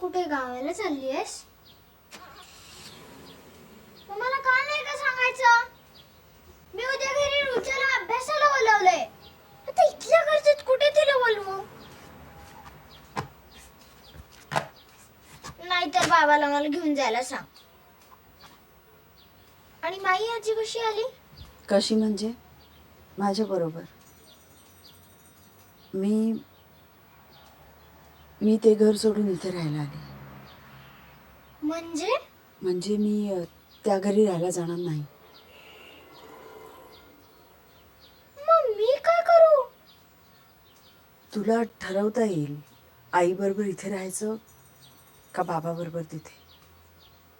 कुठे गावाला चालली आहेस? मला का नाही का सांगायचं? मी उद्या घरी रुचाला अभ्यासाला बोलवलंय. आता इथल्या घरच्यात कुठे तिला बोलवू? नाहीतर बाबाला मला घेऊन जायला सांग. आणि माई आजी कशी आली? कशी म्हणजे? माझ्या बरोबर. मी ते घर सोडून इथे राहायला आले. म्हणजे मी त्या घरी राहायला जाणार नाही. मग मी काय करू? तुला ठरवता येईल आई बरोबर इथे राहायचं का बाबा बरोबर तिथे.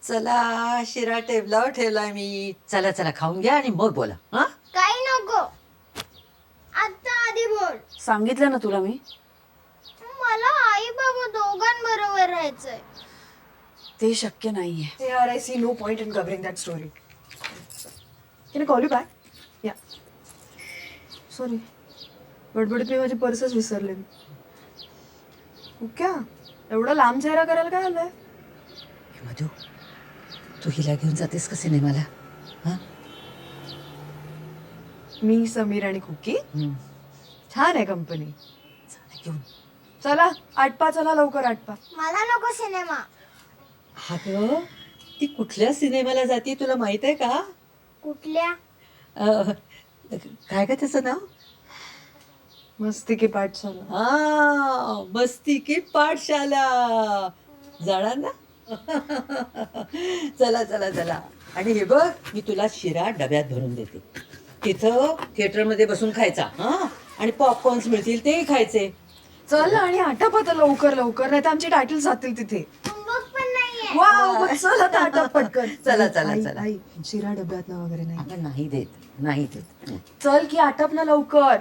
चला शिरा टेबलावर ठेवलाय मी. चला चला खाऊन घ्या आणि मग बोला. हा काही नको. आता आधी बोल. सांगितलं ना तुला मी. मला आई बाबा दोघांबरोबर राहायचंय. ते शक्य नाहीये. Yeah, I see no point in covering that story. Can I call you back? Yeah. Sorry. गडबडीत मी माझी पर्सच विसरले. क्या एवढा लांब चेहरा करायला काय आलंय? मधू तू हिला घेऊन जातेस का सिनेमाला? हा मी समीर आणि कुकी. छान आहे कंपनी. चला घेऊन. चला आटपा, चला लवकर आटपा. मला नको सिनेमा. अगं ती कुठल्या सिनेमाला जाते तुला माहित आहे का? कुठल्या? काय का त्याचं नाव? मस्ती की पाठशाला. हा मस्ती की पाठशाला. जाणार ना? चला चला चला. आणि हे बघ मी तुला शिरा डब्यात भरून देते. तिथं थिएटरमध्ये बसून खायचा. हा आणि पॉपकॉर्न्स मिळतील ते खायचे. चल आणि आटप आता लवकर लवकर, नाही तर आमची टायटल जातील तिथे. होमवर्क पण नाहीये. वाव, चल आता आटप पटकन. चला, चला, आई, चला. आई, शिरा डब्यात ना वगैरे नाही. अगं नाही देत नाही देत. चल की आटप ना लवकर.